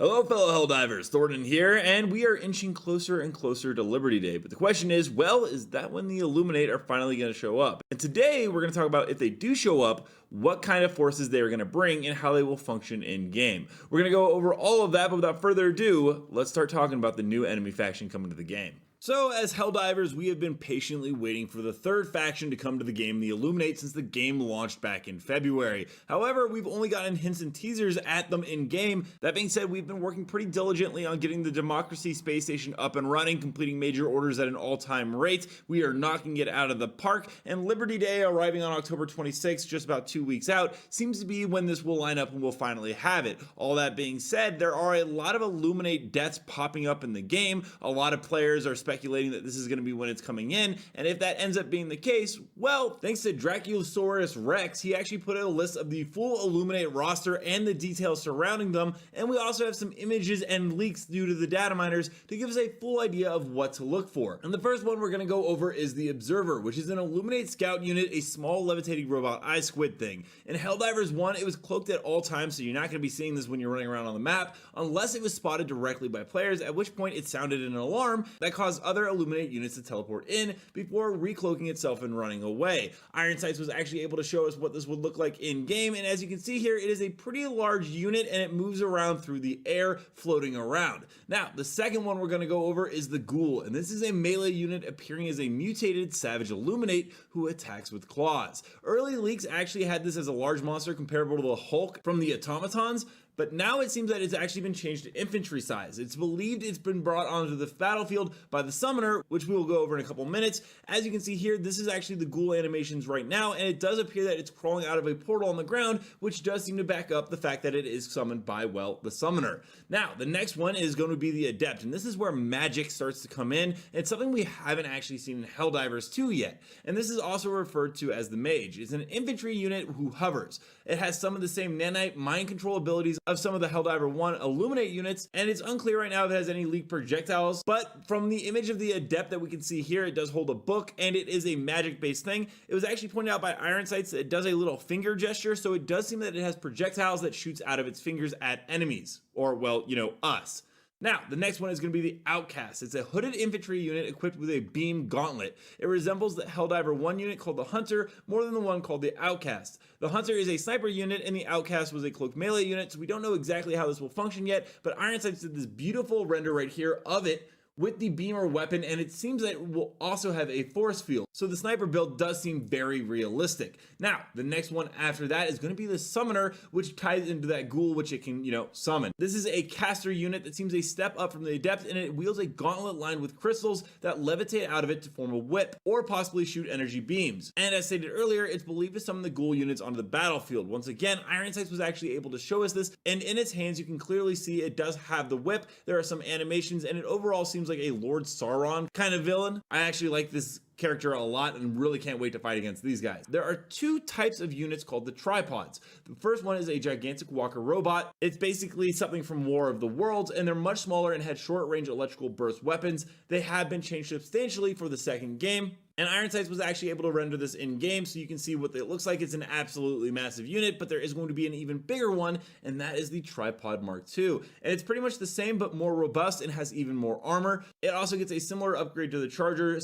Hello fellow Helldivers, Thornton here, and we are inching closer and closer to Liberty Day, but the question is, well, is that when the Illuminate are finally going to show up? And today we're going to talk about, if they do show up, what kind of forces they are going to bring and how they will function in game. We're going to go over all of that, but without further ado, let's start talking about the new enemy faction coming to the game. So as Helldivers, we have been patiently waiting for the third faction to come to the game, the Illuminate, since the game launched back in February. However, we've only gotten hints and teasers at them in game. That being said, we've been working pretty diligently on getting the Democracy space station up and running, completing major orders at an all-time rate. We are knocking it out of the park, and Liberty Day, arriving on October 26th, just about 2 weeks out, seems to be when this will line up and we'll finally have it. All that being said, there are a lot of Illuminate deaths popping up in the game. A lot of players are speculating that this is going to be when it's coming in, and if that ends up being the case, well, thanks to Draculosaurus Rex, he actually put out a list of the full Illuminate roster and the details surrounding them, and we also have some images and leaks due to the data miners to give us a full idea of what to look for. And the first one we're going to go over is the Observer, which is an Illuminate scout unit, a small levitating robot eye squid thing. In Helldivers 1, it was cloaked at all times, so you're not going to be seeing this when you're running around on the map, unless it was spotted directly by players, at which point it sounded an alarm that caused other Illuminate units to teleport in before recloaking itself and running away. Iron Sights was actually able to show us what this would look like in game, and as you can see here, it is a pretty large unit and it moves around through the air, floating around. Now, the second one we're going to go over is the Ghoul, and this is a melee unit appearing as a mutated savage Illuminate who attacks with claws. Early leaks actually had this as a large monster comparable to the Hulk from the Automatons, but now it seems that it's actually been changed to infantry size. It's believed it's been brought onto the battlefield by the Summoner, which we will go over in a couple minutes. As you can see here, this is actually the Ghoul animations right now, and it does appear that it's crawling out of a portal on the ground, which does seem to back up the fact that it is summoned by, well, the Summoner. Now, the next one is going to be the Adept, and this is where magic starts to come in. It's something we haven't actually seen in Helldivers 2 yet, and this is also referred to as the Mage. It's an infantry unit who hovers. It has some of the same nanite mind control abilities of some of the Helldiver 1 Illuminate units, and it's unclear right now if it has any leaked projectiles, but from the image of the Adept that we can see here, it does hold a book, and it is a magic based thing. It was actually pointed out by Iron Sights that it does a little finger gesture, so it does seem that it has projectiles that shoots out of its fingers at enemies, or, well, you know, us. Now, the next one is going to be the Outcast. It's a hooded infantry unit equipped with a beam gauntlet. It resembles the Helldiver 1 unit called the Hunter more than the one called the Outcast. The Hunter is a sniper unit and the Outcast was a cloaked melee unit, so we don't know exactly how this will function yet, but Iron Sights did this beautiful render right here of it with the beamer weapon, and it seems that it will also have a force field. So the sniper build does seem very realistic. Now, the next one after that is going to be the Summoner, which ties into that Ghoul, which it can, summon. This is a caster unit that seems a step up from the Adept, and it wields a gauntlet lined with crystals that levitate out of it to form a whip, or possibly shoot energy beams. And as stated earlier, it's believed to summon the Ghoul units onto the battlefield. Once again, Iron Sights was actually able to show us this, and in its hands you can clearly see it does have the whip. There are some animations, and it overall seems like a Lord Sauron kind of villain. I actually like this character a lot and really can't wait to fight against these guys. There are two types of units called the tripods. The first one is a gigantic walker robot. It's basically something from War of the Worlds, and they're much smaller and had short range electrical burst weapons. They have been changed substantially for the second game, and Iron Sights was actually able to render this in game, so you can see what it looks like. It's an absolutely massive unit, but there is going to be an even bigger one, and that is the Tripod Mark II. And it's pretty much the same, but more robust and has even more armor. It also gets a similar upgrade to the Charger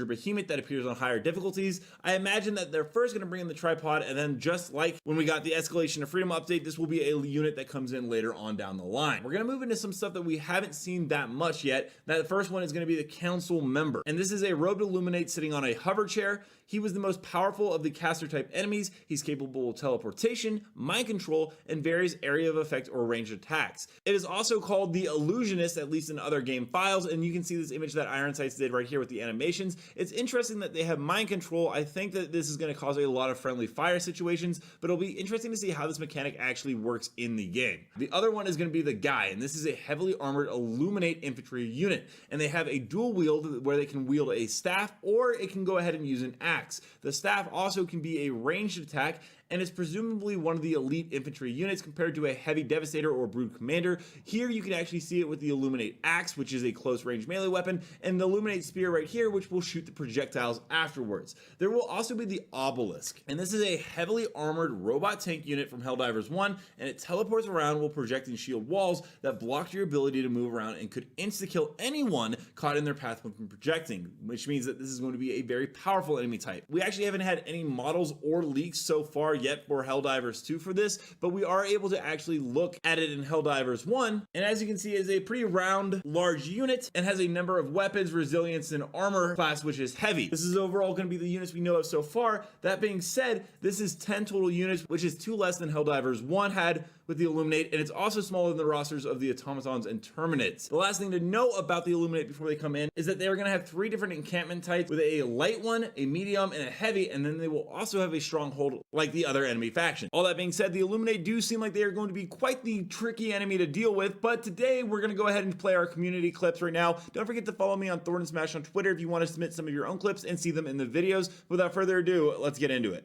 Behemoth that appears on higher difficulties. I imagine that they're first going to bring in the Tripod, and then just like when we got the Escalation of Freedom update, this will be a unit that comes in later on down the line. We're going to move into some stuff that we haven't seen that much yet. Now, the first one is going to be the Council Member, and this is a robed Illuminate sitting on a hover chair. He was the most powerful of the caster type enemies. He's capable of teleportation, mind control, and various area of effect or ranged attacks. It is also called the Illusionist, at least in other game files, and you can see this image that Iron Sights did right here with the animations. It's interesting that they have mind control. I think that this is going to cause a lot of friendly fire situations, but it'll be interesting to see how this mechanic actually works in the game. The other one is going to be the Guy, and this is a heavily armored Illuminate infantry unit, and they have a dual wield where they can wield a staff, or it can go ahead and use an axe. The staff also can be a ranged attack, and is presumably one of the elite infantry units compared to a heavy devastator or brood commander. Here you can actually see it with the Illuminate axe, which is a close range melee weapon, and the Illuminate spear right here, which will shoot the projectiles afterwards. There will also be the obelisk, and this is a heavily armored robot tank unit from Helldivers 1, and it teleports around while projecting shield walls that block your ability to move around and could insta-kill anyone caught in their path when projecting, which means that this is going to be a very powerful enemy type. We actually haven't had any models or leaks so far yet for Helldivers 2 for this, but we are able to actually look at it in Helldivers 1, and as you can see, it is a pretty round, large unit and has a number of weapons, resilience, and armor class, which is heavy. This is overall going to be the units we know of so far. That being said, this is 10 total units, which is 2 less than Helldivers 1 had with the Illuminate, and it's also smaller than the rosters of the automatons and terminates. The last thing to know about the Illuminate before they come in is that they are going to have 3 different encampment types, with a light one, a medium, and a heavy, and then they will also have a stronghold like the other enemy faction. All that being said, the Illuminate do seem like they are going to be quite the tricky enemy to deal with, but today we're going to go ahead and play our community clips right now. Don't forget to follow me on Thorn and Smash on Twitter if you want to submit some of your own clips and see them in the videos. Without further ado, let's get into it.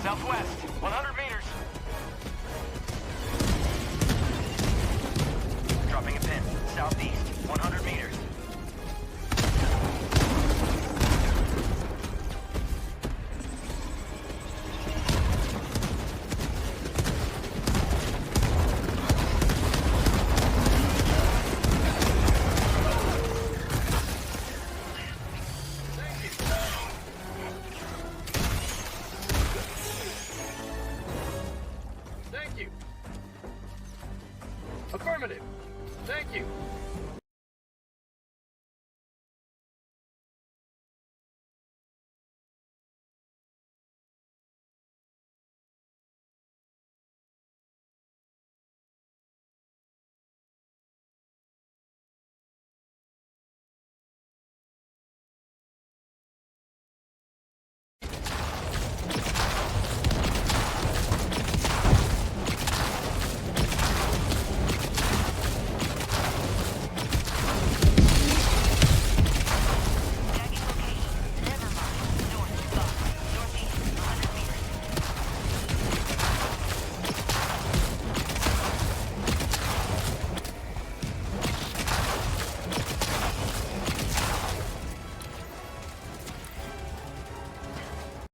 Southwest, 100 meters. Dropping a pin. Southeast, 100 meters. Affirmative. Thank you.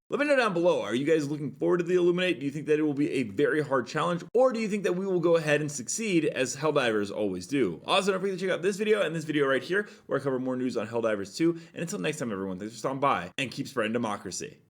Let me know down below, are you guys looking forward to the Illuminate? Do you think that it will be a very hard challenge, or do you think that we will go ahead and succeed as Helldivers always do? Also, don't forget to check out this video and this video right here, where I cover more news on Helldivers 2, and until next time everyone, thanks for stopping by, and keep spreading democracy.